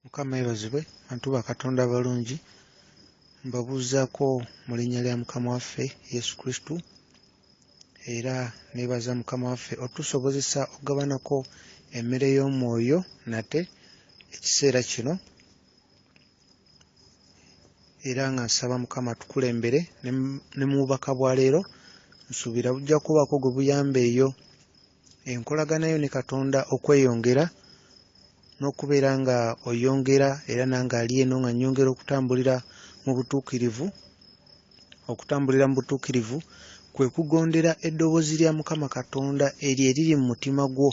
Mukama yeebazibwe, bantu ba Katonda abalungi, mbabuuzaako mu linnya lya Mukama waffe Yesu Kristo, era neebaza Mukama waffe otusobozesa okugabanako emmere y'omwoyo nate ekiseera kino, era nga nsaba Mukama tukulembere ne mu bubaka bwa leero. Nsuubira bujja kubaako gwe buyamba eyo enkolagana yo ne Katonda okweyongera n'okubeera nga oyongera era nange ali eno nga nnyongera okutambulira mu butuukirivu. Okutambulira mu butuukirivu kwe kugondera eddoboozi lya Mukama Katonda eryo eriri mu mutima gwo,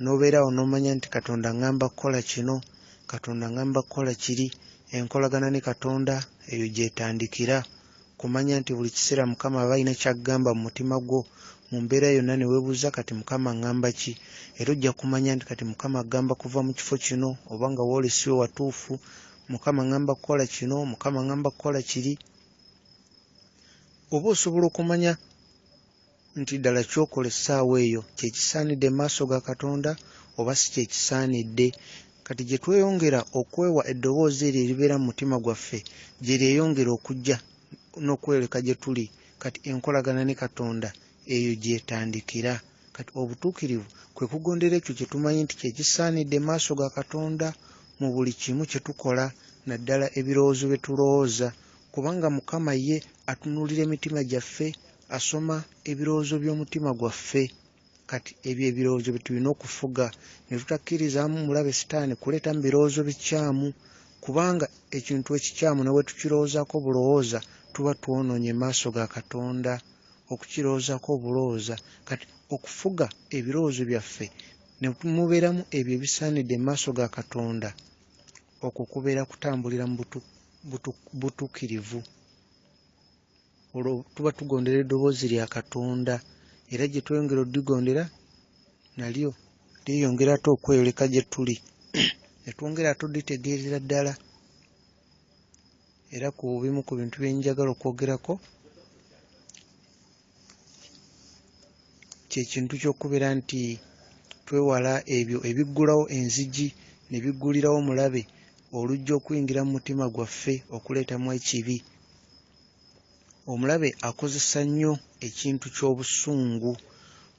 n'obeerawo n'omanya nti Katonda ngamba kukola kino, Katonda ngamba kukola kiri. Enkolagana ne Katonda eyo gyetandikira, kumanya nti buli kiseera Mukama aba alina ky'aggamba mu mutima gwo. Mu mbeera yonna ne weebuuza kati Mukama ngamba ki, era ojja kumanya nti kati Mukama agamba kuva mu kifo kino, oba nga wooli si we watuufu, Mukama ngamba kukola kino, Mukama ngamba kukola kiri. Oba osobola okumanya nti ddala ky'okola essaawa eyo kye kisaanidde mu maaso ga Katonda oba si kye kisaanidde. Kati gye tweyongera okwewa eddoboozi eryo eribeera mu mutima gwaffe, gye lyeyongera okujja n'okwoleka gye tuli, kati enkolagana ne Katonda eyo gyetandikira. Kati obutuukirivu kwe kugondera ekyo kye tumanyi nti kye kisaanidde mu maaso ga Katonda mu buli kimu kye tukola, naddala ebirowoozo bye tulowooza, kubanga Mukama ye atunuulira emitima gyaffe, asoma ebirowoozo by'omutima gwaffe. Kati ebyo ebirowoozo bye tulina okufuga, ne tutakkirizamu mulabe Sitaani kuleeta mu birowoozo bikyamu, kubanga ekintu ekikyamu ne bwe tukirowoozaako obulowooza tuba twonoonye maaso ga Katonda. Okukirowoozaako obulowooza, kati okufuga ebirowoozo byaffe ne mubeeramu ebyo ebisaanidde mu maaso ga Katonda, okwo kubeera kutambulira mu butuukirivu. Olwo tuba tugondera eddoboozi lya Katonda, era gye tweyongera odigondera nalyo lyeyongera ate okweyoleka gye tuli ne twongera ate oditegeerera ddala. Era ku bimu ku bintu bye njagala okwogerako kye kintu ky'okubeera nti twewala ebyo ebiggulawo enzigi ne biggulirawo mulabe olujja okuyingira mu mutima gwaffe okuleetamu ekibi. Omulabe akozesa nnyo ekintu ky'obusungu.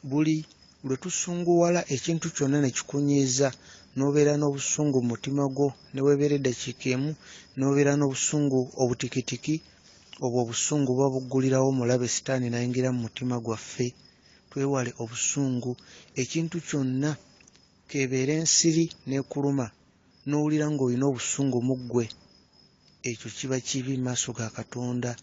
Buli lwe tusunguwala ekintu kyonna ne kikunyiiza, n'obeera n'obusungu mu mutima gwo, ne weebeera eddakiika emu n'obeera n'obusungu obutikitiki, obwo obusungu buba buggulirawo mulabe Sitaani n'ayingira mu mutima gwaffe. Twewale obusungu. Ekintu kyonna kebeera ensiri n'ekuluma n'owulira ng'olina obusungu mu ggwe, ekyo kiba kibi mu maaso ga Katonda.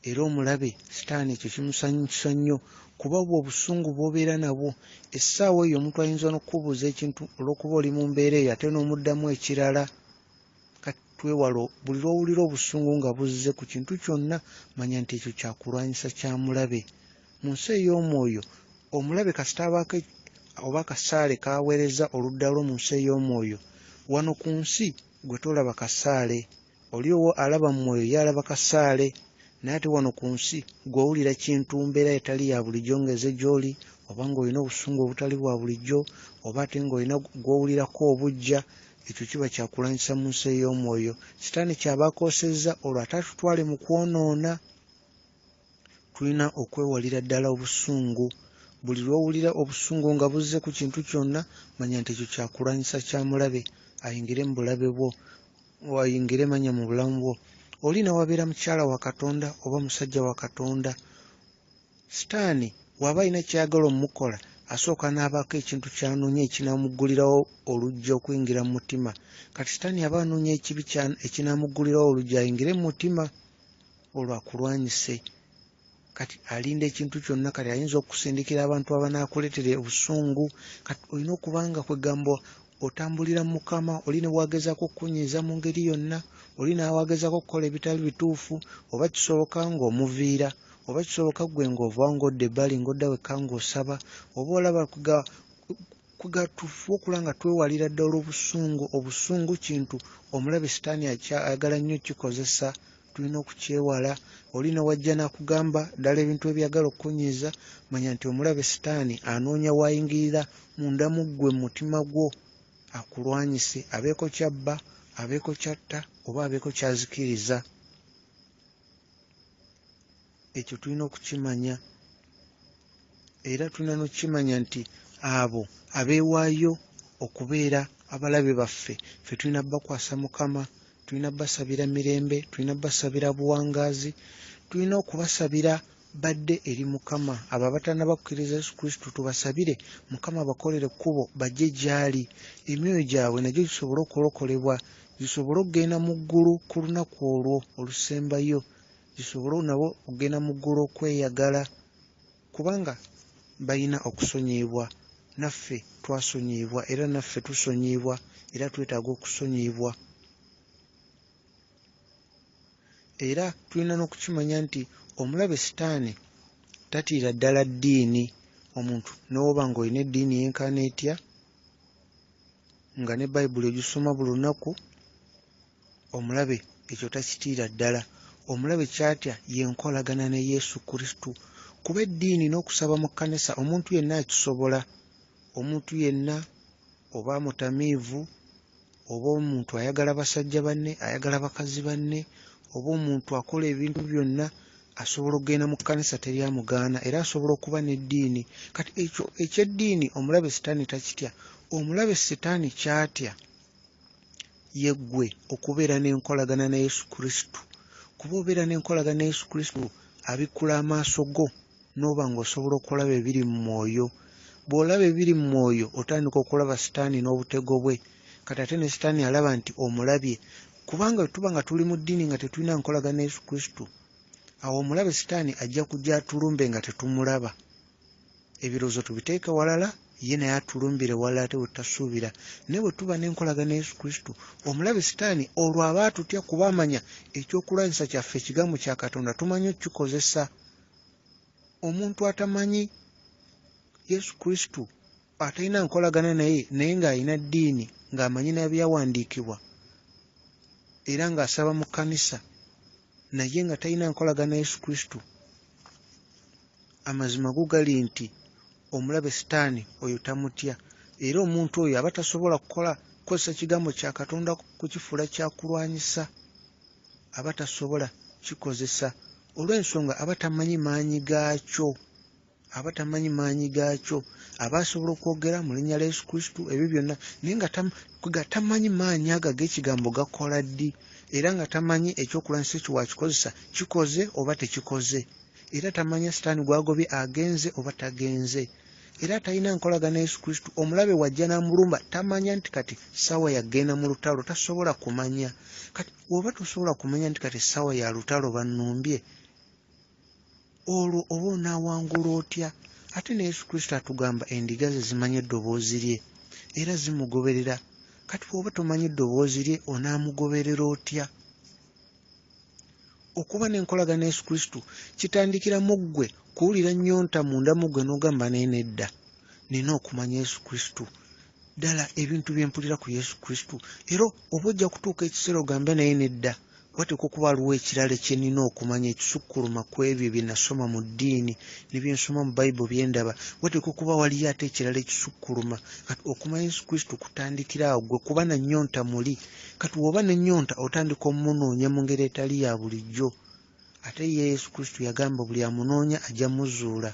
Era omulabe Sitaani ekyo kimusanyusa nnyo, kuba bwe obusungu bw'obeera nabwo, essaawa eyo omuntu ayinza n'okukubuuza ekintu olw'okuba oli mu mbeera eyo ate n'omuddamu ekirala. Kati twewale buli lw'owulira obusungu nga buzze ku kintu kyonna, manya nti ekyo kyakulwanyisa kya mulabe. Mu nsi ey'omwoyo omulabe kasita abaako oba akasaale k'aweereza oludda lwo mu nsi ey'omwoyo, wano ku nsi gwe tolaba kasaale, oli owo alaba mu mwoyo ye alaba kasaale. Naye ate wano ku nsi gw'owulira kintu mbeera etali ya bulijjo ngeze gy'oli, oba ng'olina obusungu obutali bwa bulijjo, oba ate ng'olina gw'owulirako obujja, ekyo kiba kyakulwanyisa mu nsi ey'omwoyo. Sitaani kyaba akoosezza olwo ate atutwale mu kwonoona. Tulina okwewalira ddala obusungu. Buli lw'owulira obusungu nga buzze ku kintu kyonna, manya nti ekyo kyakulwanyisa kya mulabe, ayingire mu bulabe bwo, ayingire manya mu bulamu bwo. Oli nawabeera mukyala wa Katonda oba musajja wa Katonda, Sitaani bw'aba alina kyayagala omukola, asooka n'abaako ekintu ky'anoonya ekinaamuggulirawo oluggi okuyingira mu mutima. Kati Sitaani aba anoonya ekibi ekinaamuggulirawo oluggi ayingire mu mutima, olwo akulwanyise. Kati alinda ekintu kyonna, kati ayinza okusindikira abantu abanaakuleetera obusungu. Kati olina okuba nga kwegamba otambulira mu Mukama, oli ne bwagezaako okkunyiiza mu ngeri yonna, oli n'awagezaako okukola ebitali bituufu, oba kisoboka ng'omuviira, oba kisoboka ggwe ng'ovaawo ng'odda ebbali ng'odda wekka ng'osaba, oba olaba kwegatuufu okula nga twewalira ddala obusungu. Obusungu kintu omulabe Sitaani ayagala nnyo kikozesa, tulina okukyewala. Oli ne wajja n'akugamba ddala ebintu ebyagala okkunyiiza, manya nti omulabe Sitaani anoonya waayingirira munda mu ggwe mu mutima gwo, akulwanyise, abeeko kyabba abeeko kyatta oba abeeko kyazikiriza. Ekyo tulina okukimanya, era tulina n'okukimanya nti abo abeewaayo okubeera abalabe baffe ffe tulina bakwasa Mukama, tulina basabira mirembe, tulina basabira buwangaazi, tulina okubasabira badde eri Mukama. Abo abatannaba kukkiriza Yesu Kristo tubasabire Mukama abakolere ekkubo bajje gy'ali, emyoyo gyabwe nagyo gisobole okulokolebwa, gisobole okugenda mu ggulu ku lunaku olwo olusembayo, gisobole nabo okugenda mu ggulu okweyagala, kubanga balina okusonyiyibwa. Naffe twasonyiyibwa era naffe tusonyiyibwa era twetaaga okusonyiyibwa. Era tulina n'okukimanya nti omulabe Sitaani tatiira ddala ddiini. Omuntu n'oba ng'olina eddiini yenkana etya, nga ne Bayibuli egisoma buli lunaku, omulabe ekyo takitiira ddala. Omulabe kyatya yenkolagana ne Yesu Kristo, kuba eddiini n'okusaba mu kkanisa omuntu yenna akisobola. Omuntu yenna, oba mutamiivu, oba omuntu ayagala basajja banne, ayagala bakazi banne, oba omuntu akola ebintu byonna, asobola okugenda mu kkanisa teryamugaana, era asobola okuba n'eddiini. Kati ekyo eky'eddiini omulabe Sitaani takitya. Omulabe Sitaani kyatya yeggwe okubeera n'enkolagana ne Yesu Kristo, kuba obeera n'enkolagana ne Yesu Kristo abikkula amaaso go n'oba ng'osobola okulaba ebiri mu mwoyo. Bw'olaba ebiri mu mwoyo otandika okulaba Sitaani n'obutego bwe. Kati ate ne Sitaani alaba nti omulabye, kubanga tuba nga tuli mu ddiini nga tetulina nkolagana ne Yesu Kristo, awo omulabe Sitaani ajja kujja atulumbe nga tetumulaba. Ebirowoozo tubiteeke walala, ye naye atulumbire walala ate bwetutasuubira. Naye bwe tuba n'enkolagana ne Yesu Kristo, omulabe Sitaani olwo aba atutya kuba amanya ekyokulwanyisa kyaffe ekigambo kya Katonda tumanyi okukikozesa. Omuntu atamanyi Yesu Kristo, atalina nkolagana naye ng'alina ddiini, ng'amanyi n'ebyawandiikibwa era ng'asaba mu kkanisa, naye nga talina nkolagana Yesu Kristo, amazima go gali nti omulabe Sitaani oyo tamutya, era omuntu oyo aba tasobola kukozesa kigambo kya Katonda kukifuula kyakulwanyisa, aba tasobola kikozesa olw'ensonga aba tamanyi maanyi gaakyo. Aba asobola okwogera mu linnya lya Yesu Kristo ebyo byonna, naye nga tamanyi maanyi ago ag'ekigambo gakola ddi, era nga tamanyi ekyokulwanyisa ekyo wakikozesa kikoze oba tekikoze, era tamanya Sitaani gwagobye agenze oba tagenze, era talina nkolagana Yesu Kristo. Omulabe wajja n'amulumba tamanya nti kati ssaawa yagenda mu lutalo, tasobola kumanya. Kati oba tosobola kumanya nti kati ssaawa ya lutalo bannumbye, olwo oba onaawangula otya? Ate ne Yesu Kristo atugamba endiga ze zimanyi eddoboozi lye era zimugoberera. Kati bw'oba tomanyi eddoboozi lye onaamugoberera otya? Okuba n'enkolagana Yesu Kristo kitandikira mu ggwe kuwulira nnyonta munda mu ggwe n'ogamba naye nedda, nina okumanya Yesu Kristo ddala, ebintu bye mpulira ku Yesu Kristo. Era oba ojja kutuuka ekiseera ogambe naye nedda, wateekwa okuba waliwo ekirala kye nnina okumanya ekisukkuluma ku ebyo bye nasoma mu ddiini ne bye nsoma mu Bayibuli bye ndaba. Wateekwa okuba waliyo ate ekirala ekisukkuluma. Kati okumanya Yesu Kristo kutandikira awo, ggwe kuba na nnyonta muli. Kati bw'oba n'ennyonta otandika omunoonya mu ngeri etali ya bulijjo. Ate ye Yesu Kristo yagamba buli amunoonya ajja muzuula.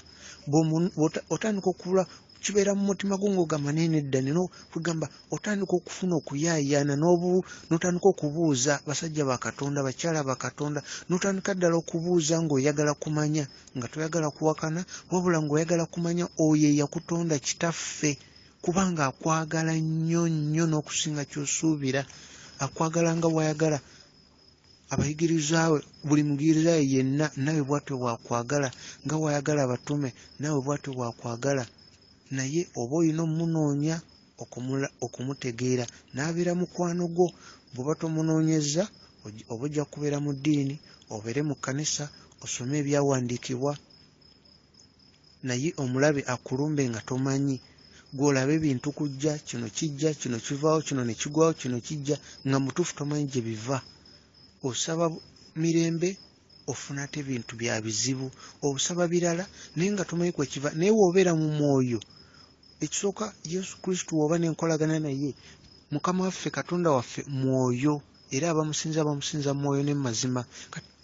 Otandika okula kibeera mu mutima gwo ng'ogamba naye nedda, nino kugamba otandika okufuna okuyaayaana n'otandika okubuuza basajja ba Katonda, bakyala ba Katonda, n'otandika ddala okubuuza ng'oyagala kumanya, nga toyagala kuwakana, wabula ng'oyagala kumanya oyo eyakutonda kitaffe, kubanga akwagala nnyo nnyo n'okusinga ky'osuubira. Akwagala nga wayagala abayigirizaawe, buli muyigirizaawe yenna nawe bw'atyo bwakwagala, nga wayagala abatume nawe bw'atyo bwakwagala. Naye oba olina omunoonya okumutegeera n'abeera mukwano gwo. Bw'oba tomunoonyeza oba ojja kubeera mu ddiini, obeere mu kkanisa, osome ebyawandiikibwa, naye omulabe akulumbe nga tomanyi. Gw'olaba ebintu kujja, kino kijja, kino kivaawo, kino ne kigwawo, kino kijja, nga mutuufu tomanyi gye biva. Osaba mirembe, ofuna ate bintu bya bizibu. Obusaba birala naye nga tomanyi kwe kiva. Naye w'obeera mu mwoyo, ekisooka Yesu Kristo w'oba n'enkolagana naye, Mukama waffe Katonda waffe mwoyo era abamusinza mwoyo ne mazima.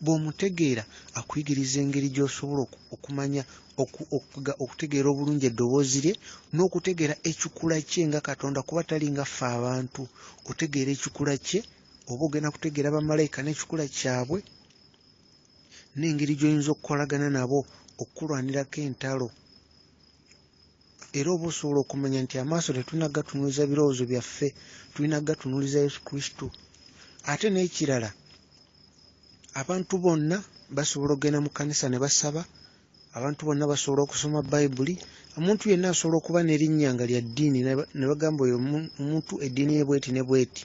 Bw'omutegeera akuyigiriza engeri gy'osobola okumanya okutegeera obulungi eddoboozi lye n'okutegeera ekikula kye nga Katonda, kuba tali nga ffe abantu. Otegeera ekikula kye, oba ogenda kutegeera bamalayika n'ekikula kyabwe n'engeri gy'oyinza okukolagana nabo okukulwanirako entalo. Era oba osobola okumanya nti amaaso tetulina gatunuuliza birowoozo byaffe, tulina gatunuuliza Yesu Kristo. Ate n'ekirala, abantu bonna basobola okugenda mu kkanisa ne basaba, abantu bonna basobola okusoma Bayibuli. Omuntu yenna asobola okuba n'erinnya nga lya ddiini ne bagamba oyo omuntu eddiini ye bweti ne bweti.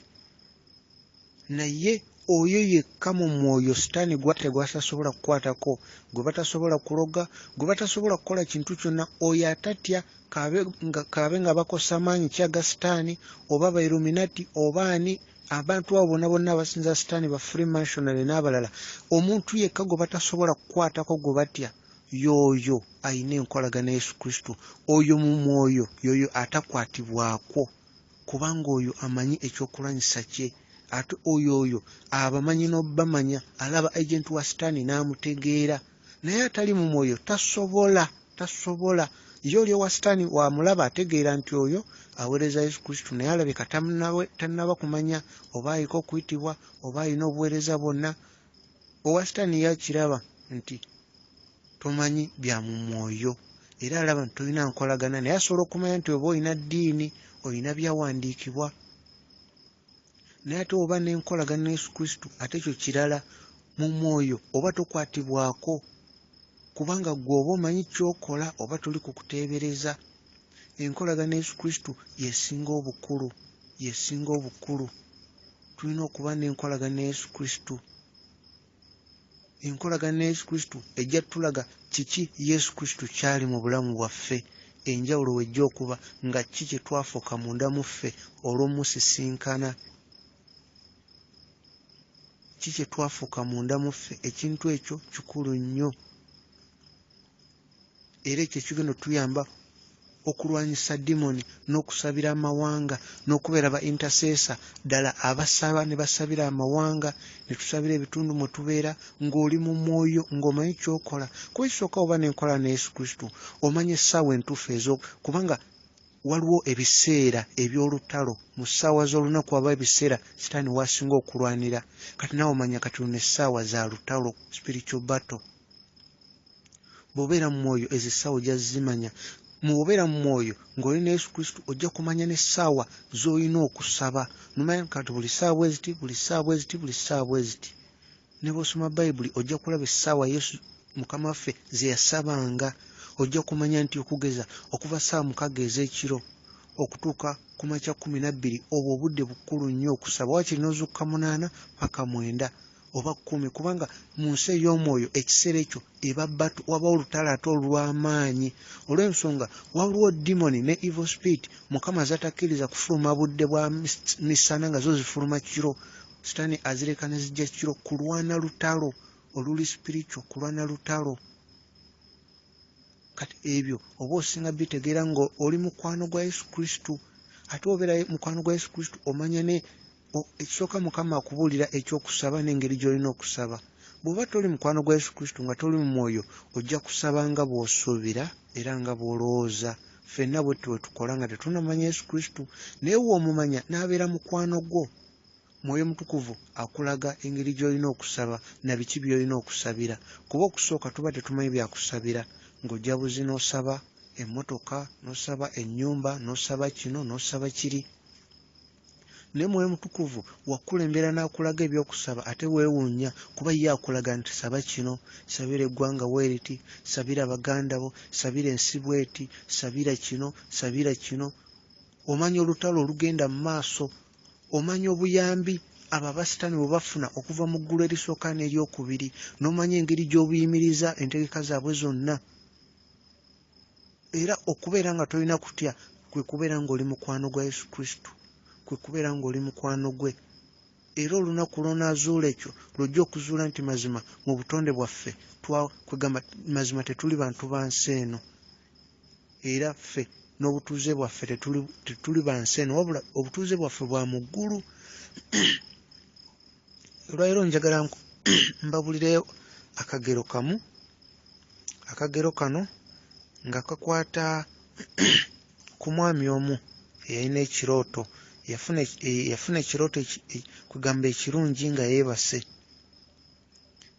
Naye oyo yekka mu mwoyo Sitaani gwatasobola kukwatako, gwe batasobola kuloga, gwe batasobola kukola kintu kyonna, oyo atatya kaabe nga bakosa amaanyi kyaga Sitaani oba ba Illuminati oba ani. Abantu abo bonna abasinza Sitaani ba Freemasonry n'abalala, omuntu yekka gwe batasobola kukwatako gwe batya, y'oyo ayina enkolagana Yesu Kristo. Oyo mu mwoyo y'oyo atakwatibwako, kubanga oyo amanyi ekyokulwanyisa kye. Ate oyo abamanyi n'obamanya, alaba agenti wa Sitaani n'amutegeera. Naye atali mu mwoyo tasobola. Ye oli owa Sitaani wamulaba ategeera nti oyo aweereza Yesu Kristo, naye alabika tannaba kumanya oba aliko okuyitibwa oba alina obuweereza bwonna. Owa Sitaani yakiraba nti tomanyi bya mu mwoyo, era alaba nti tolina nkolagana, naye asobola okumanya nti oba olina ddiini, olina byawandiikibwa. Naye ate oba n'enkolagana ne Yesu Kristo, ate ekyo kirala. Mu mwoyo oba tokwatibwako, kubanga gwe oba omanyi ky'okola oba tuli kukuteebereza. Enkolagana Yesu Kristo yesinga obukulu. Tulina okuba n'enkolagana Yesu Kristo. Enkolagana Yesu Kristo ejja tulaga kiki Yesu Kristo kyali mu bulamu bwaffe. Enjawulo wejja okuba nga kiki kye twafuuka munda mu ffe olw'omusisinkana. Kiki kye twafuuka munda mu ffe, ekintu ekyo kikulu nnyo. Era ekyo kigenda tuyamba okulwanyisa demoni n'okusabira amawanga n'okubeera ba intercessor ddala abasaba ne basabira amawanga ne tusabira ebitundu mwe tubeera ng'oli mu mwoyo ng'omanyi ky'okola. Kuba ekisooka oba n'enkola ne Yesu Kristo omanye essaawa entuufu kubanga waliwo ebiseera eby'olutalo. Mu ssaawa z'olunaku waba ebiseera Sitaani w'asinga okulwanira. Kati nawe omanya kati luno essaawa za lutalo, spiritual battle. Bw'obeera mu mwoyo ezo essaawa ojja zimanya. Bw'obeera mu mwoyo ng'oli ne Yesu Kristo ojja kumanya n'essaawa z'olina okusaba. Nomanya kati buli ssaawa eziti. Ne bw'osoma Bayibuli ojja kulaba essaawa Yesu Mukama waffe ze yasabanga. Ojja kumanya nti okugeza okuva ssaawa 6 ez'ekiro okutuuka ku makya 12 obwo obudde bukulu nnyo okusaba. Wakiri n'ozuukuka 8 paka 9 oba 10, kubanga mu nsi ey'omwoyo ekiseera ekyo eba batu, wabawo olutalo ate olw'amaanyi. Olw'ensonga waliwo demoni ne evil spirit Mukama zatakkiriza kufuluma budde bwa misana nga zo zifuluma kiro. Sitaani azireka ne zijja kiro kulwana lutalo oluli spiritual, kulwana lutalo. Kati ebyo oba osinga bitegeera nga oli mukwano gwa Yesu Kristo. Ate obeera mukwano gwa Yesu Kristo omanya ne ekisooka Mukama akubuulira ekyokusaba n'engeri gy'olina okusaba. Bw'oba toli mukwano gwa Yesu Kristo nga toli mu mwoyo ojja kusaba nga bw'osuubira era nga bw'olowooza. Ffenna bwe tukola nga tetunamanya Yesu Kristo, naye w'omumanya n'abeera mukwano gwo. Mwoyo Mutukuvu akulaga engeri gy'olina okusaba na biki by'olina okusabira. Kuba okusooka tuba tetumanyi byakusabira, ng'ojjabuzi n'osaba emmotoka, n'osaba ennyumba, n'osaba kino, n'osaba kiri. Naye Mwoyo Mutukuvu wakulembera n'akulaga ebyokusaba ate weewuunya, kuba ye akulaga nti saba kino, sabira eggwanga bweriti, sabira baganda bo, sabira ensi bweti, sabira kino, sabira kino. Omanya olutalo olugenda mu maaso, omanya obuyambi abo abasitaani bwe bafuna okuva mu ggulu erisooka n'eryokubiri, n'omanya engeri gy'obuyimiriza entegeka zaabwe zonna. Era okubeera nga tolina kutya kwe kubeera ng'oli mukwano gwa Yesu Kristo, kwe kubeera ng'oli mukwano gwe. Era olunaku lw'onaazuula ekyo lwojja okuzuula nti mazima mu butonde bwaffe kwegamba mazima tetuli bantu ba nsi eno. Era ffe n'obutuuze bwaffe tetuli bansi eno wabula obutuuze bwaffe bwa mu ggulu. Olwaleero njagala mbabulireyo akagero kamu. Akagero kano nga kakwata ku mwami omu eyalina ekirooto. Yafuna ekirooto kugamba ekirungi nga yeebase.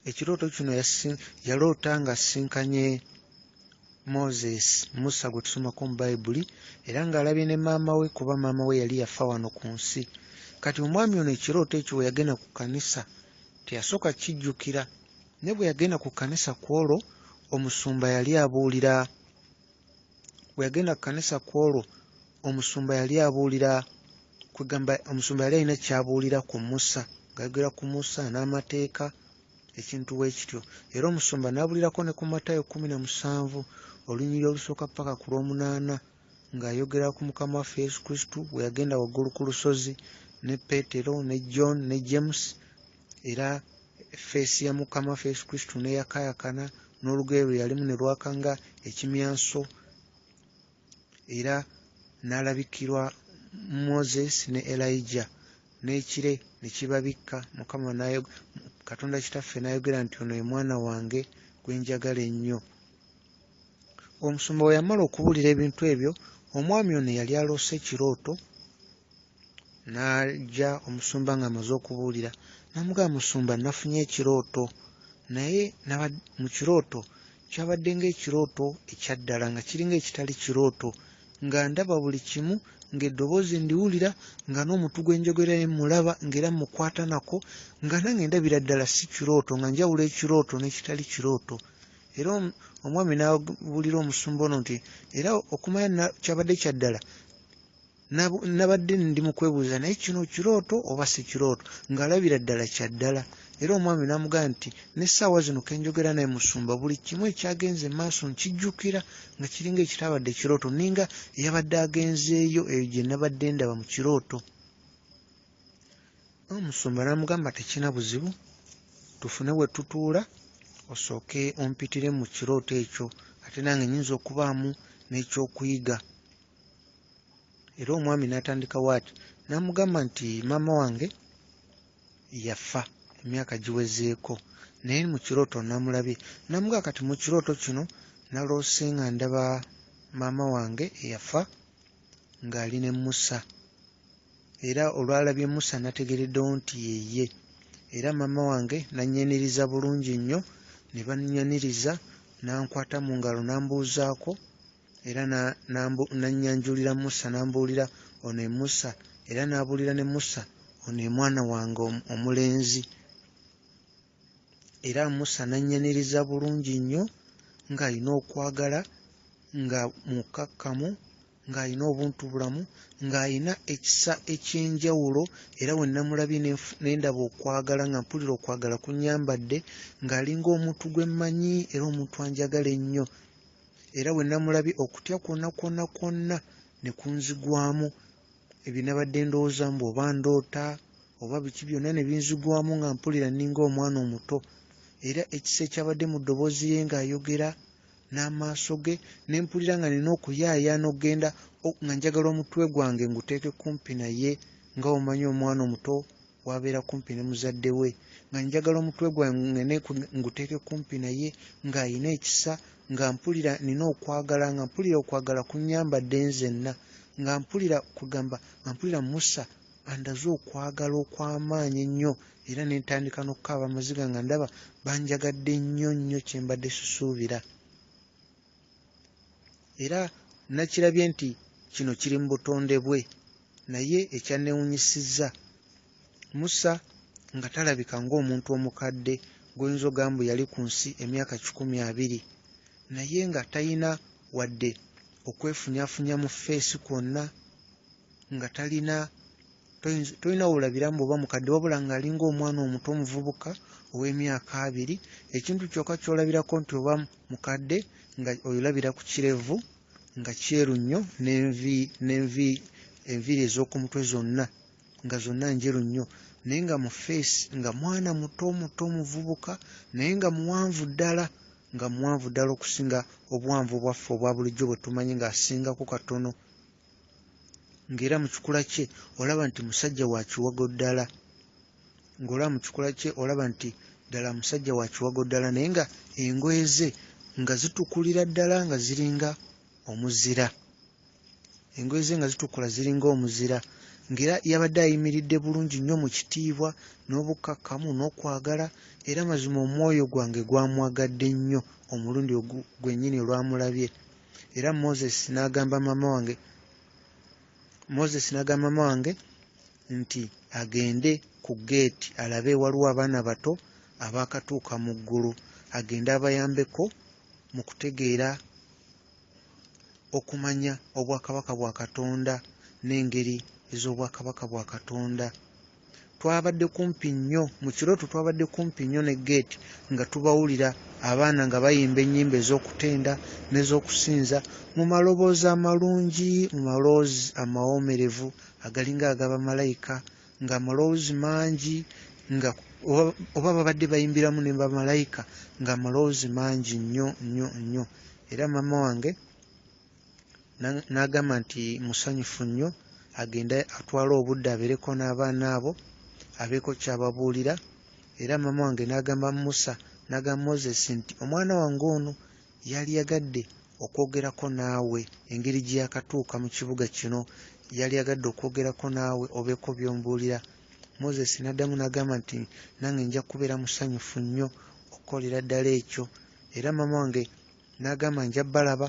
Ekirooto kino yaloota nga asinkanye Musa gwe tusomako mu Bayibuli, era ng'alabye ne maama we kuba maama we yali yafa wano ku nsi. Kati omwami ono ekirooto ekyo bwe yagenda ku kkanisa teyasooka kijjukira, ne bwe yagenda ku kkanisa kwolwo omusumba yali abuulira. Bwe yagenda ku kkanisa kwolwo omusumba yali abuulira, kwegamba omusumba yali alina kyabuulira ku Musa, ng'ayogera ku Musa n'amateeka, ekintu bwe kityo. Era omusumba n'abuulirako ne ku Matayo 17 olunyiriri olusooka paka ku lw'omunaana, ng'ayogera ku Mukama waffe Yesu Kristo bwe yagenda waggulu ku lusozi ne Peetero ne John ne James, era effeesi ya Mukama waffe Yesu Kristo n'eyakaayakana n'olugoye lwe yalimu ne lwakanga ekimyanso, era n'alabikirwa Moses ne Elijah, n'ekire ne kibabikka. Mukama Katonda kitaffe n'ayogera nti ono ye mwana wange gwe njagala ennyo. Omusumba bwe yamala okubuulira ebintu ebyo, omwami ono yali aloose ekirooto. N'ajja omusumba ng'amaze okubuulira n'amugamba, musumba, nafunye ekirooto, naye mu kirooto kyabadde ng'ekirooto ekyaddala nga kiringa ekitali kirooto, nga ndaba buli kimu, ng'eddoboozi ndiwulira, nga n'omuntu gwe njogera mulaba ng'era mukwata nako, nga nange ndabira ddala si kirooto, nga njawula ekirooto n'ekitali kirooto. Era omwami n'abuulira omusumba ono nti era okumanya kyabadde kyaddala nabadde ndi mu kwebuuza, naye kino kirooto oba si kirooto, ng'alabira ddala kyaddala. Era omwami n'amugamba nti n'essaawa zino ke njogera naye musumba, buli kimu ekyagenze mu maaso nkijjukira nga kiringa ekitabadde kirooto, ninga eyabadde agenzeeyo eyo gye nabadde ndaba mu kirooto. Omusumba n'amugamba, tekina buzibu, tufune we tutuula osooke ompitire mu kirooto ekyo, ate nange nnyinza okubaamu n'ekyokuyiga. Era omwami n'atandikawo ati, n'amugamba nti maama wange yafa emyaka giwezeeko, naye mu kirooto namulabye. N'amugamba kati mu kirooto kino naloose nga ndaba maama wange eyafa ng'ali ne Musa, era olwalabye Musa nategereddewo nti yeye. Era maama wange nannyaniriza bulungi nnyo, ne bannyaniriza, n'ankwata mu ngalo n'ambuuzaako, era nannyanjulira Musa n'ambuulira ono Musa, era n'abuulira ne Musa ono mwana wange omulenzi. Era Musa nannyaniriza bulungi nnyo, ng'alina okwagala, nga mukakkamu, ng'alina obuntubulamu, ng'alina ekisa eky'enjawulo. Era we namulabye ne ndaba okwagala, nga mpulira okwagala kunnyambadde, ng'alinga omuntu gwe mmanyi era omuntu anjagala ennyo. Era we namulabye okutya kwonna kwonna kwonna ne kunzigwamu, ebyo nabadde ndowooza mbu oba ndoota oba biki byonna ne binzigwamu, nga mpulira nninga omwana omuto. Era ekisa ekyabadde mu ddoboozi ye ng'ayogera n'amaaso ge, ne mpulira nga nina okuyaayaana okgenda nga njagala omutwe gwange nguteeke kumpi naye, nga omanyi omwana omuto wabeera kumpi ne muzadde we, nga njagala omutwe gwange nguteeke kumpi naye, ng'ayina ekisa, nga mpulira nina okwagala, nga mpulira okwagala kunnyambadde nzenna, nga mpulira kugamba, nga mpulira Musa andaze okwagala okw'amaanyi ennyo. Era ne ntandika n'okukaaba amaziga nga ndaba banjagadde nnyo nnyo kye mbadde sisuubira. Era nakirabye nti kino kiri mu butonde bwe, naye ekyanneewunyisizza, Musa nga talabika ng'omuntu omukadde gw'oyinza ogamba yali ku nsi emyaka 120, naye nga talina wadde okwefunyaafunya mu ffeesi kwonna, nga tolina wolabiramu oba mukadde, wabula ng'alinga omwana omuto omuvubuka ow'emyaka 2. Ekintu kyokka ky'olabirako nti oba mukadde nga olabira ku kirevu nga kyeru nnyo, enviiri ez'oku mutwe zonna nga zonna njeru nnyo, naye nga mu ffeesi nga mwana muto muto omuvubuka, naye nga muwanvu ddala, nga muwanvu ddala okusinga obuwanvu bwaffe obwa bulijjo bwe tumanyi ng'asingako katono, ng'era mu kikula kye olaba nti musajja wa kiwago ddala, ng'olaba mu kikula kye olaba nti ddala musajja wa kiwago ddala, naye nga engoye ze nga zitukulira ddala nga ziringa omuzira, engoye ze nga zitukula ziringa omuzira, ng'era yabadde ayimiridde bulungi nnyo mu kitiibwa n'obukkakkamu n'okwagala, era mazima omwoyo gwange gwamwagadde nnyo omulundi gwennyini olwamulabye. Era Moses n'agamba maama wange nti agende ku geeti alabe waliwo abaana bato abaakatuuka mu ggulu, agende abayambeko mu kutegeera okumanya obwakabaka bwa Katonda n'engeri ez'obwakabaka bwa Katonda. Twabadde kumpi nnyo mu kirooto, twabadde kumpi nnyo ne geeti nga tubawulira abaana nga bayimba ennyimba ez'okutenda n'ez'okusinza mu maloboozi amalungi, mu maloboozi amawoomerevu agalinga ag'abamalayika, ng'amaloboozi mangi, nga oba babadde bayimbiramu ne bamalayika ng'amaloboozi mangi nnyo nnyo nnyo. Era maama wange n'agamba nti musanyufu nnyo, agende atwale obudde abeereko n'abaana abo, abeeko kyababuulira. Era maama wange n'agamba Musa n'agamba Moses nti omwana wange ono yali yagadde okwogerako naawe, engeri gye yakatuuka mu kibuga kino yali yagadde okwogerako naawe obeeko by'ombuulira. Moses n'addamu n'agamba nti nange nja kubeera musanyufu nnyo okukolera ddala ekyo. Era maama wange n'agamba nja balaba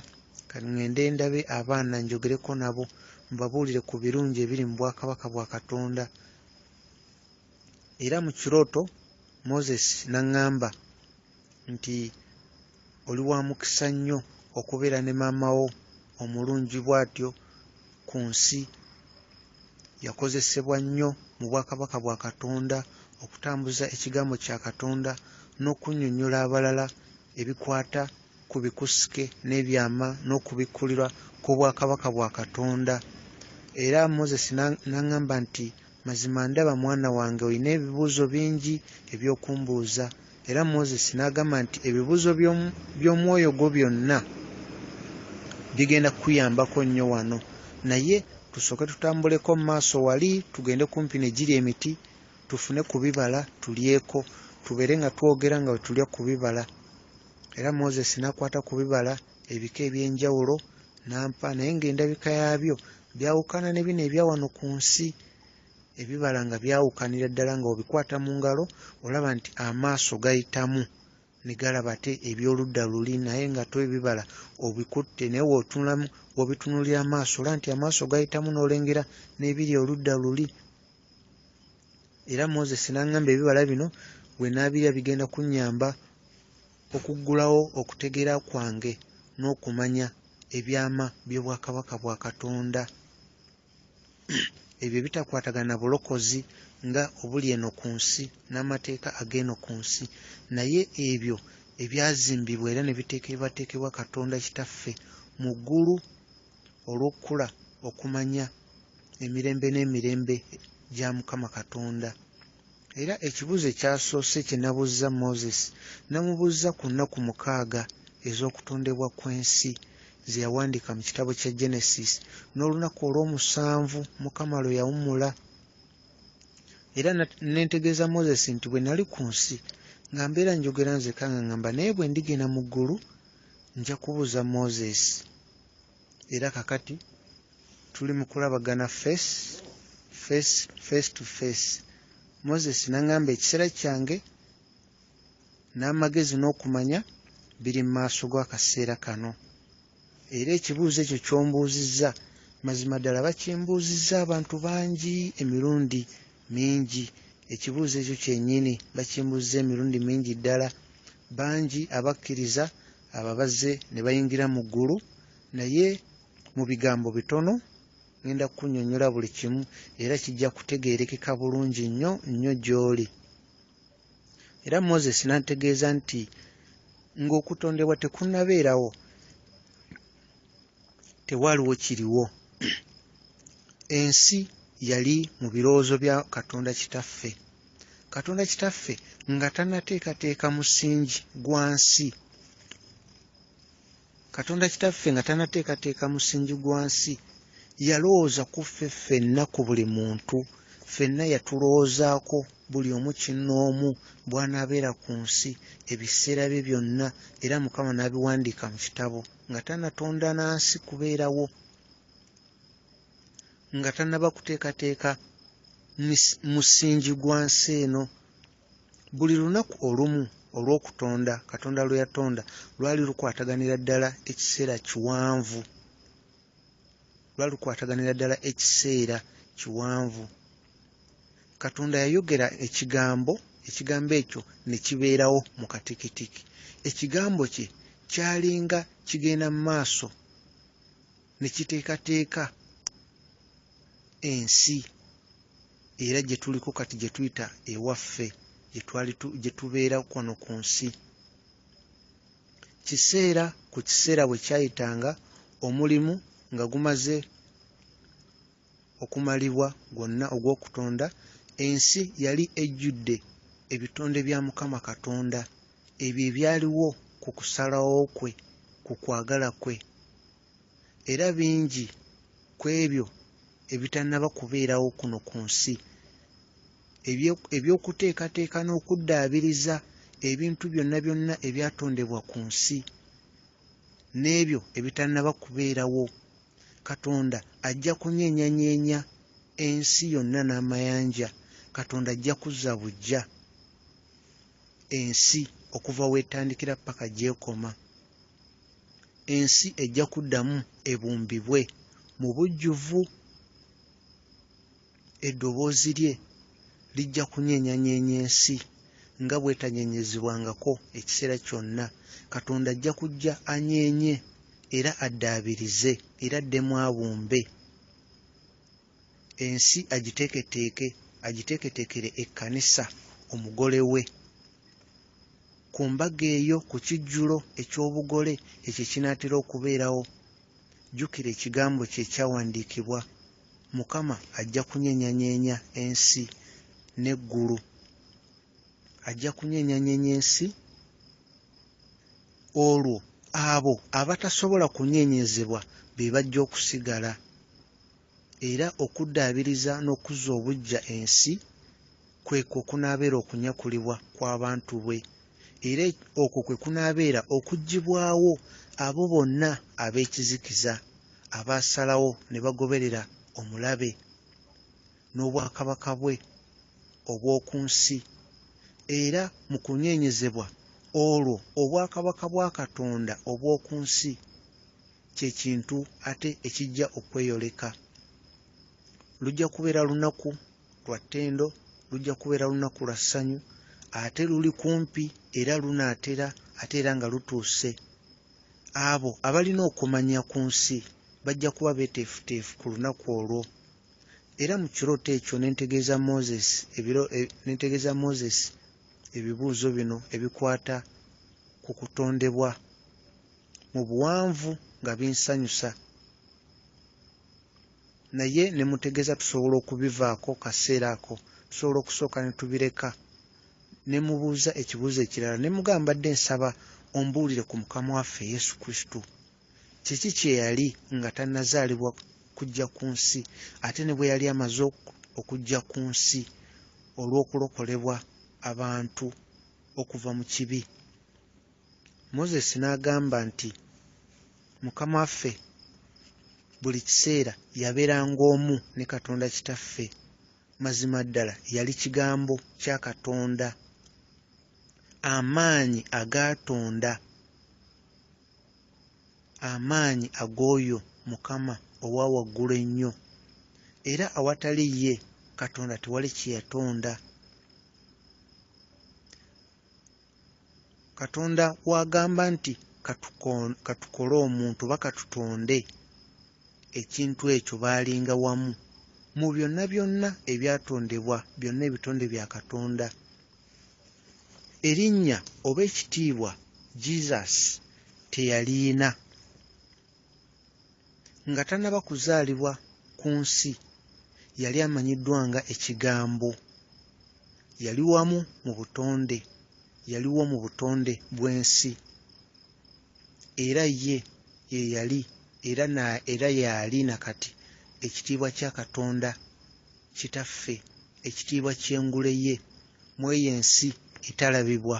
ngende ndabe abaana njogereko nabo mbabuulire ku birungi ebiri mu bwakabaka bwa Katonda. Era mu kirooto Moses n'aŋŋamba nti oli wa mukisa nnyo okubeera ne maama wo omulungi bw'atyo ku nsi. Yakozesebwa nnyo mu bwakabaka bwa Katonda okutambuza ekigambo kya Katonda n'okunnyonnyola abalala ebikwata ku bikusike n'ebyama n'okubikkulirwa kw'obwakabaka bwa Katonda. Era Moses n'aŋŋamba nti mazima ndaba mwana wange olina ebibuuzo bingi eby'okumbuuza. Era Moses n'agamba nti ebibuuzo by'omwoyo gwo byonna bigenda kukuyambako nnyo wano, naye tusooke tutambuleko mu maaso wali, tugende kumpi ne giri emiti tufune ku bibala tulyeko, tubeere nga twogera nga bwe tulya ku bibala. Era Moses n'akwata ku bibala ebika eby'enjawulo n'ampa, naye ng'endabika yaabyo byawukana ne bino ebya wano ku nsi. Ebibala nga byawukanira ddala, nga obikwata mu ngalo olaba nti amaaso gayitamu ne galaba ate eby'oludda luli, naye nga to ebibala obikutte naye w'obitunulira amaaso olaba nti amaaso gayitamu n'olengera n'ebiri oludda luli. Era Moses n'aŋŋamba ebibala bino bwe naabirya bigenda kunnyamba okuggulawo okutegeera kwange n'okumanya ebyama by'obwakabaka bwa Katonda ebyo bitakwatagana bulokozi nga obuli eno ku nsi n'amateeka ag'eno ku nsi, naye ebyo ebyazimbibwa era ne biteekebwateekebwa Katonda Kitaffe mu ggulu olw'okukula okumanya emirembe n'emirembe gya Mukama Katonda. Era ekibuuzo ekyasoose kye nabuuza Moses, namubuuza ku nnaku 6 ez'okutondebwa kw'ensi ze yawandiika mu kitabo kya Genesis, n'olunaku olw'omusanvu Mukama lwe yawummula. Era nentegeeza Moses nti bwe nali ku nsi nga mbeera njogera nzeka nga ngamba, naye bwe ndigenda mu ggulu nja kubuuza Moses. Era kakati tuli mu kulabagana face to face. Moses n'aŋŋamba ekiseera kyange n'amagezi n'okumanya biri mu maaso g'akaseera kano. Era ekibuuzo ekyo ky'ombuuzizza mazima ddala bakimbuuzizza abantu bangi emirundi mingi. Ekibuuzo ekyo kyennyini bakimbuuzizza emirundi mingi ddala. Bangi abakkiriza ababazze ne bayingira mu ggulu, naye mu bigambo bitono ngenda kunnyonnyola buli kimu era kijja kutegeerekeka bulungi nnyo nnyo gy'oli. Era Moses n'antegeeza nti ng'okutondebwa tekunnabeerawo tewaaliwo kiriwo. Ensi yali mu birowoozo bya Katonda Kitaffe. Katonda Kitaffe nga tannateekateeka musingi gwa nsi Katonda kitaffe nga tanateekateeka musingi gwa nsi yalowooza ku ffe ffenna, ku buli muntu ffenna yatulowoozaako, buli omu kinnoomu bw'anaabeera ku nsi ebiseera bye byonna, era Mukama n'abiwandiika mu kitabo nga tanatonda na nsi kubeerawo, nga tannaba kuteekateeka musingi gwa nsi eno. Buli lunaku olumu olw'okutonda, Katonda lwe yatonda lwali lukwataganira ddala ekiseera kiwanvu, lwali lukwataganira ddala ekiseera kiwanvu. Katonda yayogera ekigambo ekyo ne kibeerawo mu katikitiki. Ekigambo kye kyalinga kigenda mu maaso ne kiteekateeka ensi, era gye tuliko kati gye tuyita ewaffe, gye tubeera kwano ku nsi. Kiseera ku kiseera bwe kyayitanga, omulimu nga gumaze okumalibwa gwonna ogw'okutonda, ensi yali ejjudde ebitonde bya Mukama Katonda, ebyo ebyaliwo ku kusalawo kwe, ku kwagala kwe, era bingi ku ebyo ebitannaba kubeerawo kuno ku nsi, eby'okuteekateeka n'okuddaabiriza ebintu byonna byonna ebyatondebwa ku nsi, n'ebyo ebitannaba kubeerawo. Katonda ajja kunyeenyanyeenya ensi yonna n'amayanja. Katonda ajja kuzza buggya ensi okuva w'etandikira paka gy'ekoma. Ensi ejja kuddamu ebumbibwe mu bujjuvu. Eddoboozi lye lijja kunyeenyanyeenya ensi nga bw'etanyeenyezebwangako ekiseera kyonna. Katonda ajja kujja anyeenye era addaabirize era addemu abumbe. Ensi agiteeketeekere ekkanisa, omugole we. Ku mbaga eyo, ku kijjulo eky'obugole ekyo kinaatera okubeerawo, jjukira ekigambo kye ekyawandiikibwa. Mukama ajja kunyeenyanyeenya ensi n'eggulu. Ajja kunyeenyanyeenya ensi, olwo abo abatasobola kunyeenyezebwa be bajja okusigala, era okuddaabiriza n'okuzza obuggya ensi kwekwo okunaabeera okunyakulibwa kw'abantu bwe, era okwo kwe kunaabeera okuggyibwawo abo bonna ab'ekizikiza abaasalawo ne bagoberera omulabe n'obwakabaka bwe obw'oku nsi. Era mu kunyeenyezebwa olwo obwakabaka bwa Katonda obw'oku nsi kye kintu ate ekijja okweyoleka. Lujja kubeera lunaku lwa ttendo, lujja kubeera lunaku lwa ssanyu, ate luli kumpi era lunaatera ate era nga lutuuse. Abo abalina okumanya ku nsi bajja kuba beeteefuteefu ku lunaku olwo. Era mu kirooto ekyo nentegeeza Moses ebibuuzo bino ebikwata ku kutondebwa mu buwanvu nga binsanyusa, naye ne mutegeeza tusobola okubivaako kaseera ako, tusobola okusooka ne tubireka. Ne mubuuza ekibuuzo ekirala ne mugamba dde nsaba ombuulire ku Mukama waffe Yesu Kristo. Kiki kye yali nga tannazaalibwa kujja ku nsi, ate ne bwe yali amaze okujja ku nsi olw'okulokolebwa abantu okuva mu kibi. Moses n'agamba nti Mukama waffe buli kiseera yabeeranga omu ne Katonda kitaffe. Mazima ddala yali kigambo kya Katonda, amaanyi agaatonda, amaanyi ag'oyo Mukama owa waggulu ennyo, era awatali ye Katonda tewali kye yatonda. Katonda w'agamba nti katukole omuntu oba katutonde, ekintu ekyo baalinga wamu mu byonna byonna ebyatondebwa, byonna ebitonde bya Katonda. Erinnya oba ekitiibwa Jesus teyaliina. Nga tannaba kuzaalibwa ku nsi yali amanyiddwa nga ekigambo. Yali wamu mu butonde bw'ensi, era ye ye yali era yali nakati ekitiibwa kya Katonda kitaffe, ekitiibwa ky'engule ye mu eyo ensi etalabibwa,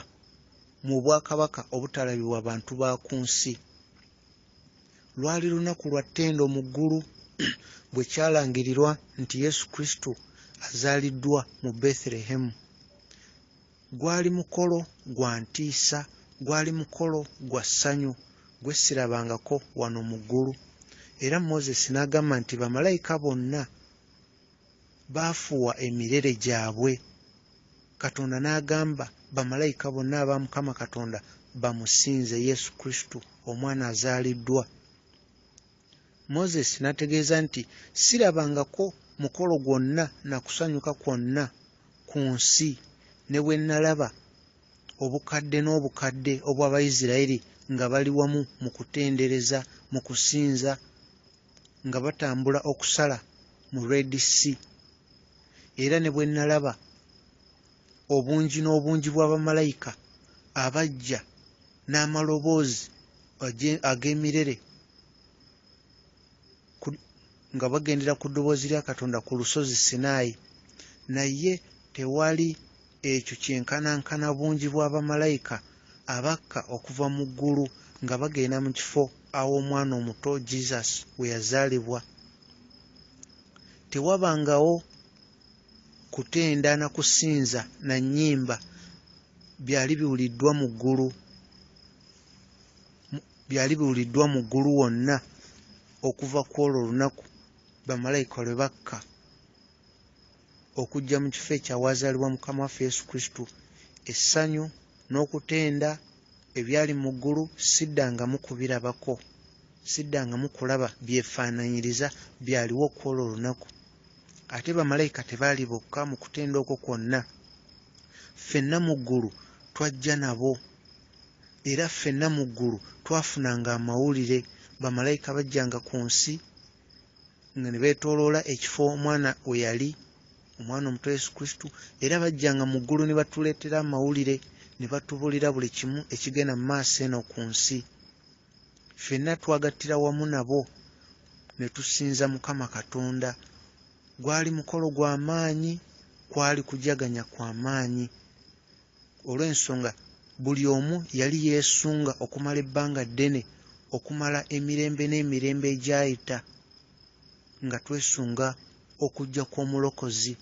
mu bwakabaka obutalabibwa bantu ba ku nsi. Lwali lunaku lwa ttendo mu ggulu bwe kyalangirirwa nti Yesu Kristo azaaliddwa mu Bethlehem. Gwali mukolo gwa ntiisa, gwali mukolo gwa ssanyu gwe sirabangako wano mu ggulu. Era Moses n'agamba nti bamalayika bonna baafuuwa emirere gyabwe. Katonda n'agamba bamalayika bonna aba Mukama Katonda bamusinze Yesu Kristo omwana azaaliddwa. Moses n'ategeeza nti sirabangako mukolo gwonna na kusanyuka kwonna ku nsi ne bwe nalaba obukadde n'obukadde obw'Abayisirayiri nga bali wamu mu kutendereza, mu kusinza, nga batambula okusala mu Red Sea. Era ne bwe nalaba obungi n'obungi bw'abamalayika abajja n'amaloboozi ag'emirere nga bagendera ku ddoboozi lya Katonda ku lusozi Sinaayi, naye tewali ekyo kyenkanankana bungi bw'abamalayika abakka okuva mu ggulu nga bagenda mu kifo aw'omwana omuto Jesus we yazaalibwa. Tewabangawo kutenda na kusinza na nnyimba byali biwuliddwa mu ggulu wonna okuva ku olwo olunaku bamalayika lwe bakka okujja mu kifo ekyawazaalibwa Mukama waffe Yesu Kristo. Essanyu n'okutenda ebyali mu ggulu siddangamu kubirabako, siddangamu kulaba byefaananyiriza byaliwo ku olwo olunaku. Ate bamalayika tebaali bokka mu kutenda okwo kwonna. Ffenna mu ggulu twajja nabo, era ffenna mu ggulu twafunanga amawulire. Bamalayika bajjanga ku nsi nga ne beetooloola ekifo omwana we yali, omwana omuto Yesu Kristo, era bajjanga mu ggulu ne batuleetera amawulire, ne batubuulira buli kimu ekigenda mu maaso eno ku nsi. Ffenna twagattira wamu nabo ne tusinza Mukama Katonda. Gwali mukolo gwa maanyi, kwali kujaganya kwa maanyi, olw'ensonga buli omu yali yeesunga okumala ebbanga ddene, okumala emirembe n'emirembe egyayita nga twesunga okujja kw'omulokozi.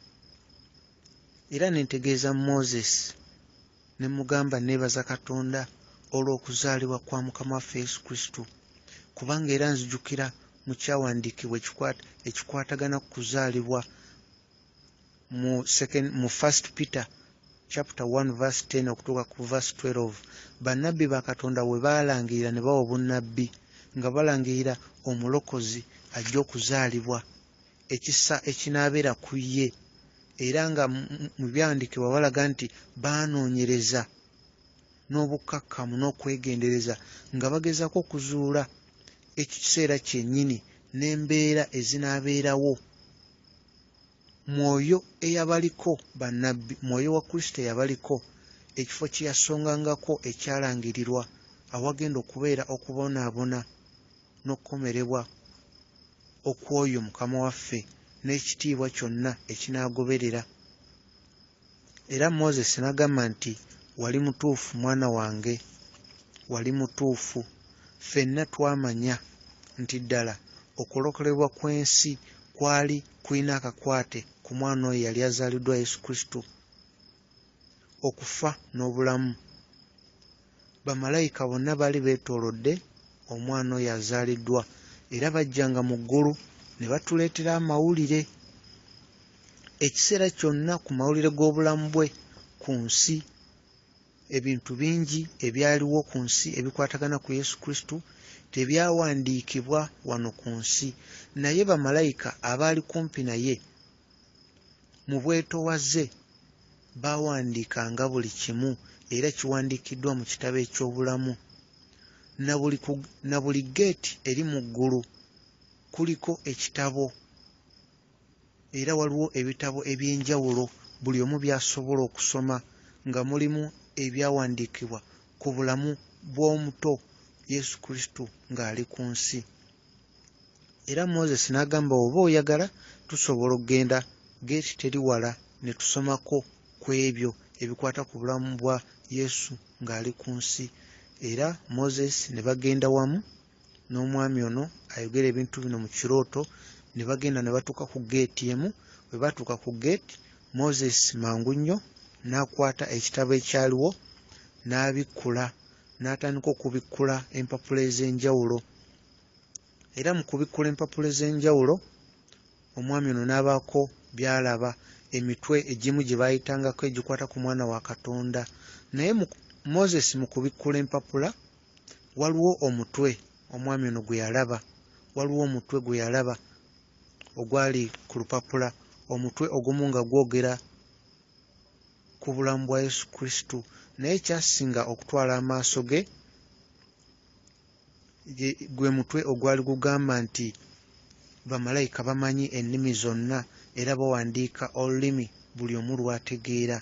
Era ne ntegeeza Moses ne mugamba neebaza Katonda olw'okuzaalibwa kwa Mukama waffe Yesu Kristo, kubanga era nzijukira mu kyawandiikibwa ekikwatagana ku kuzaalibwa mu 1 Peter chapter 1 verse 10 okutuuka ku verse 12. Bannabbi ba Katonda we baalangirira ne bawa obunnabbi nga balangirira omulokozi ajja okuzaalibwa, ekisa ekinaabeera ku ye, era nga mu byawandiikibwa balaga nti baanoonyereza n'obukkakkamu n'okwegendereza nga bagezaako okuzuula ekiseera kyennyini n'embeera ezinaabeerawo. Mwoyo eyabaliko bannabbi, mwoyo wa Kristo eyabaliko, ekifo kye yasongangako ekyalangirirwa awagenda okubeera okubonaabona n'okukomerebwa okwoyo Mukama waffe n'ekitiibwa kyonna ekinaagoberera. Era Moses n'agamba nti wali mutuufu mwana wange, wali mutuufu. Ffenna twamanya nti ddala okulokolebwa kw'ensi kwali kulina akakwate ku mwana oyo yali azaaliddwa Yesu Kristo, okufa n'obulamu. Bamalayika bonna baali beetoolodde omwana oyo azaaliddwa, era bajjanga mu ggulu ne batuleetera amawulire. Ekiseera kyonna ku mawulire g'obulamu bwe ku nsi, ebintu bingi ebyaliwo ku nsi ebikwatagana ku Yesu Kristo tebyawandiikibwa wano ku nsi, naye bamalayika abaali kumpi naye mu bwetoowaze baawandiikanga buli kimu, era kiwandiikiddwa mu kitabo eky'obulamu. Na buli geeti eri mu ggulu kuliko ekitabo, era waliwo ebitabo eby'enjawulo buli omu by'asobola okusoma, nga mulimu ebyawandiikibwa ku bulamu bw'omuto Yesu Kristo ng'ali ku nsi. Era Moses n'agamba oba oyagala tusobola okugenda geeti teri wala ne tusomako ku ebyo ebikwata ku bulamu bwa Yesu ng'ali ku nsi. Era Moses ne bagenda wamu n'omwami ono ayogera ebintu bino mu kirooto, ne bagenda ne batuuka ku geeti emu. Bwe batuuka ku geeti, Moses mangu nnyo n'akwata ekitabo ekyaliwo n'abikkula, n'atandika okubikkula empapula ez'enjawulo. Era mu kubikkula empapula ez'enjawulo, omwami ono n'abaako by'alaba, emitwe egimu gye baayitangako egikwata ku mwana wa Katonda. Naye Moses mu kubikkula empapula waliwo omutwe omwami ono gwe yalaba, waliwo omutwe gwe yalaba ogwali ku lupapula, omutwe ogumu nga gwogera ku bulamu bwa Yesu Kristo. Naye kyasinga okutwala amaaso ge gwe mutwe ogwali gugamba nti bamalayika bamanyi ennimi zonna era bawandiika olulimi buli omu lw'ategeera.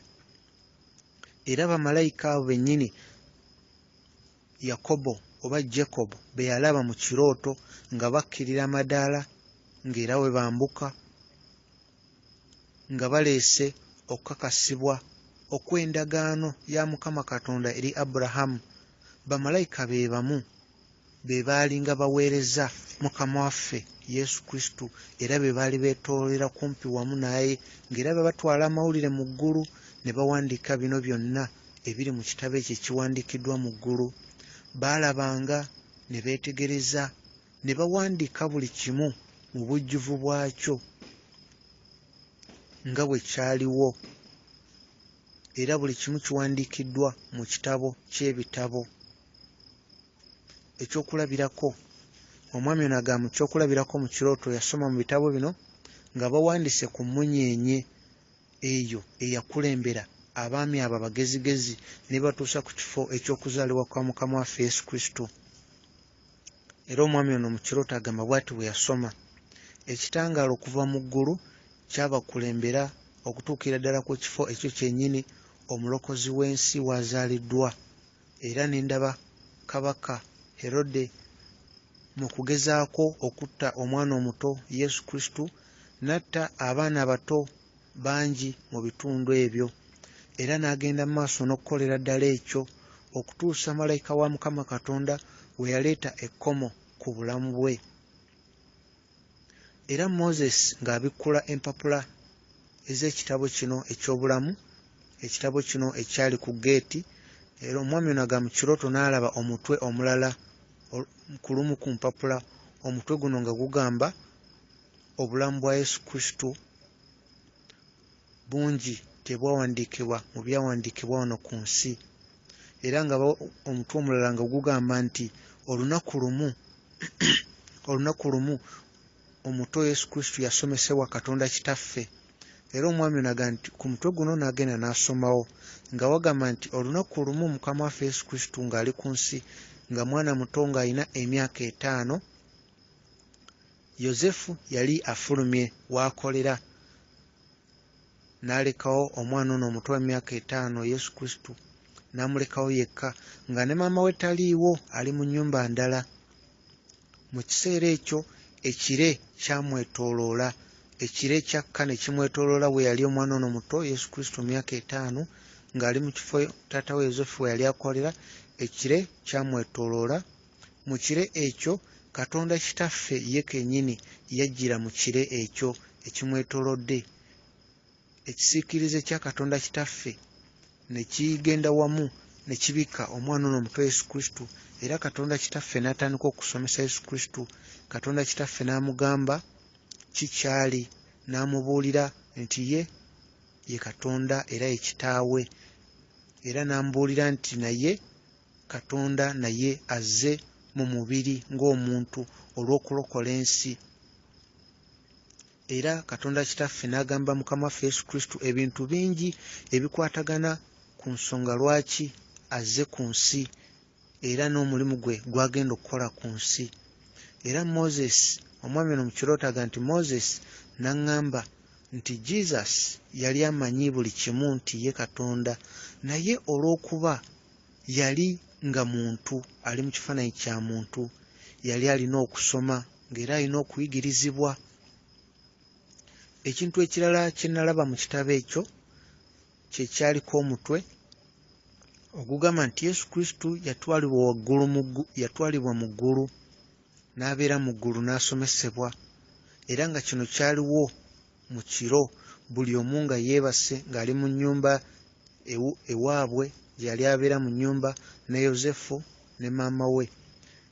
Era bamalayika abo bennyini Yakobo oba Jacob be yalaba mu kirooto nga bakkirira amadaala ng'era we bambuka nga baleese okukakasibwa okw'endagaano ya Mukama Katonda eri Abulahamu. Bamalayika be bamu be baali nga baweereza Mukama waffe Yesu Kristo, era be baali beetoolera kumpi wamu naye, ng'era be batwala amawulire mu ggulu ne bawandiika bino byonna ebiri mu kitabo ekyo ekiwandiikiddwa mu ggulu. Baalabanga ne beetegereza ne bawandiika buli kimu mu bujjuvu bwakyo nga bwe kyaliwo, era buli kimu kiwandiikiddwa mu kitabo ky'ebitabo. Ekyokulabirako, omwami ono agamba ekyokulabirako mu kirooto yasoma mu bitabo bino nga bawandiise ku mmunyeenye eyo eyakulembera abaami abo abagezigezi ne batuusa ku kifo eky'okuzaalibwa kwa Mukama waffe Yesu Kristo. Era omwami ono mu kirooto agamba bw'ati bwe yasoma: ekitangaala okuva mu ggulu kyabakulembera okutuukira ddala ku kifo ekyo kyennyini omulokozi w'ensi w'azaaliddwa. Era ne ndaba kabaka Herode mu kugezaako okutta omwana omuto Yesu Kristo, n'atta abaana abato bangi mu bitundu ebyo. Era n'agenda mu maaso n'okukolera ddala ekyo okutuusa malayika wa Mukama Katonda we yaleeta ekkomo ku bulamu bwe. Era Moses ng'abikkula empapula ez'ekitabo kino eky'obulamu, ekitabo kino ekyali ku geeti. Era omwami ono agamba mu kirooto n'alaba omutwe omulala ku lumu ku mpapula, omutwe guno nga gugamba obulamu bwa Yesu Kristo bungi tebwawandiikibwa mu byawandiikibwa wano ku nsi. Era nga omutwe omulala nga gugamba nti olunaku lumu omuto Yesu Kristo yasomesebwa Katonda Kitaffe. Era omwami ono agamba nti ku mutwe guno n'agenda n'asomawo nga wagamba nti olunaku lumu Mukama waffe Yesu Kristo ng'ali ku nsi nga mwana muto ng'alina emyaka 5, Yozefu yali afulumye w'akolera n'alekawo omwana ono omuto w'emyaka 5 Yesu Kristo, n'amulekawo yekka nga ne maama we taliiwo, ali mu nnyumba ndala. Mu kiseera ekyo ekire kyamwetooloola, ekire ekyakka ne kimwetooloola bwe yali omwana ono muto Yesu Kristo myaka 5 ng'ali mu kifo taata we Yozefu we yali akolera. Ekire kyamwetooloola. Mu kire ekyo Katonda Kitaffe ye kennyini yajjira mu kire ekyo ekimwetoolodde. Ekisiikirize kya Katonda Kitaffe ne kigenda wamu ne kibika omwana ono omuto Yesu Kristo. Era Katonda Kitaffe n'atandika okusomesa Yesu Kristo. Katonda Kitaffe n'amugamba kikyali, n'amubuulira nti ye Katonda era ye kitaawe. Era n'amubuulira nti naye Katonda naye azze mu mubiri ng'omuntu olw'okulokola ensi. Era Katonda Kitaffe n'agamba Mukama waffe Yesu Kristo ebintu bingi ebikwatagana ku nsonga lwaki azze ku nsi era n'omulimu gwe gwagenda okukola ku nsi. Era Moses, omwami ono mu kirooto agamba nti Moses n'aŋŋamba nti Jesus yali amanyi buli kimu nti ye Katonda, naye olw'okuba yali nga muntu ali mu kifaananyi kya muntu yali alina okusoma ng'era alina okuyigirizibwa. Ekintu ekirala kye nalaba mu kitabo ekyo kye kyaliko omutwe ogugamba nti Yesu Kristo yatwalibwa mu ggulu n'abeera mu ggulu n'asomesebwa, era nga kino kyaliwo mu kiro buli omu nga yeebase ng'ali mu nnyumba ewaabwe gye yali abeera mu nnyumba ne Yozefu ne maama we.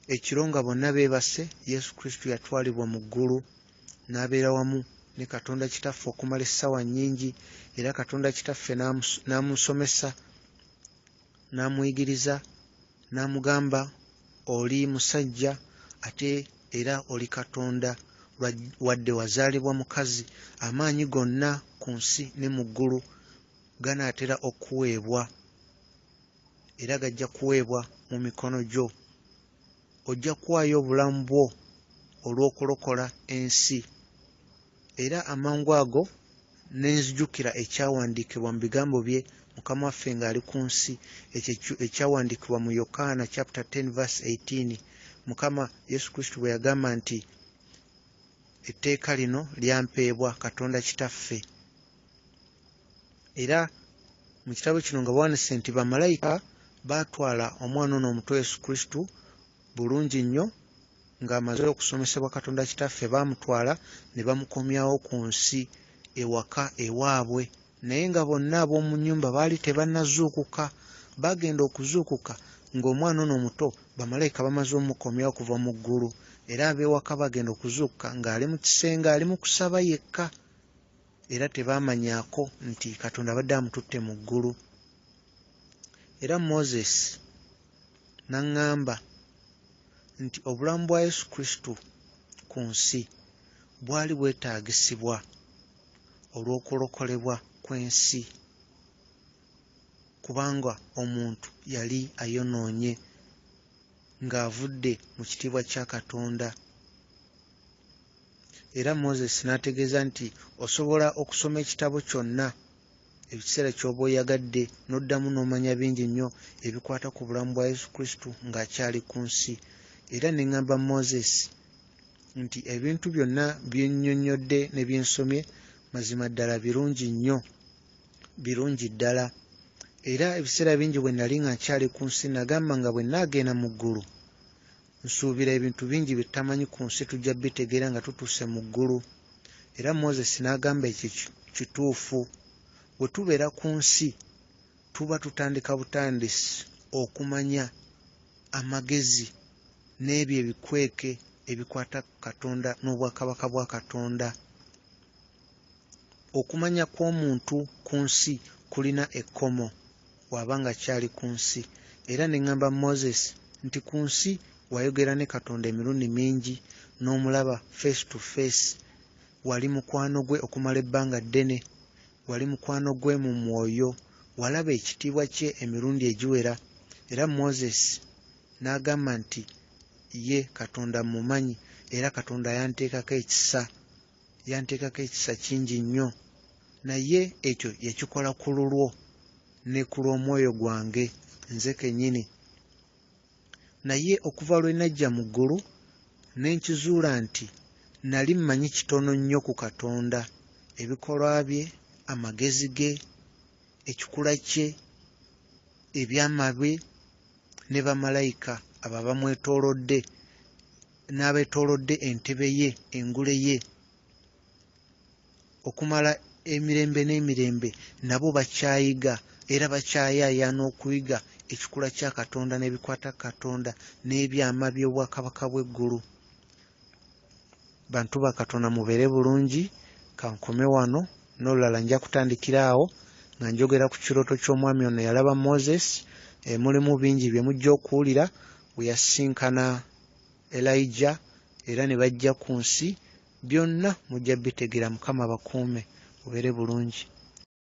Ekiro nga bonna beebase, Yesu Kristo yatwalibwa mu ggulu n'abeera wamu ne Katonda Kitaffe okumala essaawa nnyingi, era Katonda Kitaffe n'amusomesa n'amuyigiriza n'amugamba, oli musajja ate era oli Katonda, wadde wazaalibwa mukazi, amaanyi gonna ku nsi ne mu ggulu ganaatera okuweebwa era gajja kuweebwa mu mikono gyo. Ojja kuwaayo obulamu bwo olw'okulokola ensi. Era amangu ago ne nzijukira ekyawandiikibwa mu bigambo bye Mukama waffe ng'ali ku nsi, ekyawandiikibwa mu Yokaana chapter 10 verse 18. Mukama Yesu Kristo bwe yagamba nti etteeka lino lyampeebwa Katonda Kitaffe. Era mu kitabo kino nga bawanise nti bamalayika baatwala omwana ono omuto Yesu Kristo bulungi nnyo, ng'amaze okusomesebwa Katonda Kitaffe baamutwala ne bamukomyawo ku nsi ewaka ewaabwe, naye nga bonna ab'omu nnyumba baali tebannazuukuka. Bagenda okuzuukuka ng'omwana ono omuto bamalayika bamaze omukomyawo okuva mu ggulu, era ab'ewaka bagenda okuzuukuka ng'ali mu kisenge ali mu kusaba yekka, era tebaamanyaako nti Katonda abadde amututte mu ggulu. Era Moses n'aŋŋamba nti obulamu bwa Yesu Kristo ku nsi bwali bwetaagisibwa olw'okulokolebwa kw'ensi, kubanga omuntu yali ayonoonye ng'avudde mu kitiibwa kya Katonda. Era Moses n'ategeeza nti osobola okusoma ekitabo kyonna ekiseera ky'oba oyagadde n'oddamu n'omanya bingi nnyo ebikwata ku bulamu bwa Yesu Kristo ng'akyali ku nsi. Era ne ŋŋamba Moses nti ebintu byonna bye nnyonnyodde ne bye nsomye mazima ddala birungi nnyo, birungi ddala. Era ebiseera bingi bwe nali nga nkyali ku nsi nagamba nga bwe nnaagenda mu ggulu nsuubira ebintu bingi bye tutamanyi ku nsi tujja bitegeera nga tutuuse mu ggulu. Era Moses n'agamba ekyo kituufu. Bwe tubeera ku nsi tuba tutandika butandisi okumanya amagezi n'ebyo ebikweke ebikwata Katonda n'obwakabaka bwa Katonda. Okumanya kw'omuntu ku nsi kulina ekkomo bw'aba nga kyali ku nsi. Era ne ŋŋamba Moses nti ku nsi wayogera ne Katonda emirundi mingi n'omulaba face to face, wali mukwano gwe okumala ebbanga ddene, wali mukwano gwe mu mwoyo, walaba ekitiibwa kye emirundi egiwera. Era Moses n'agamba nti ye Katonda mumanyi, era Katonda yanteekako ekisa kingi nnyo, naye ekyo yakikola ku lulwo ne ku lw'omwoyo gwange nze kennyini. Naye okuva lwe najja mu ggulu ne nkizuula nti nali mmanyi kitono nnyo ku Katonda, ebikolwa bye, amagezi ge, ekikula kye, ebyama bye ne bamalayika abo abamwetoolodde n'abeetoolodde entebe ye, engule ye, okumala emirembe n'emirembe nabo bakyayiga era bakyayaayaana okuyiga ekikula kya Katonda n'ebikwata Katonda n'ebyama by'obwakabaka bw'eggulu. Bantu ba Katonda mubeere bulungi, kankome wano n'olulala nja kutandikira awo nga njogera ku kirooto ky'omwami ono yalaba Moses. Mulimu bingi bye mujja okuwulira bwe yasinkana Elijah era ne bajja ku nsi, byonna mujja bitegeera. Mukama bakuume, mubeere bulungi.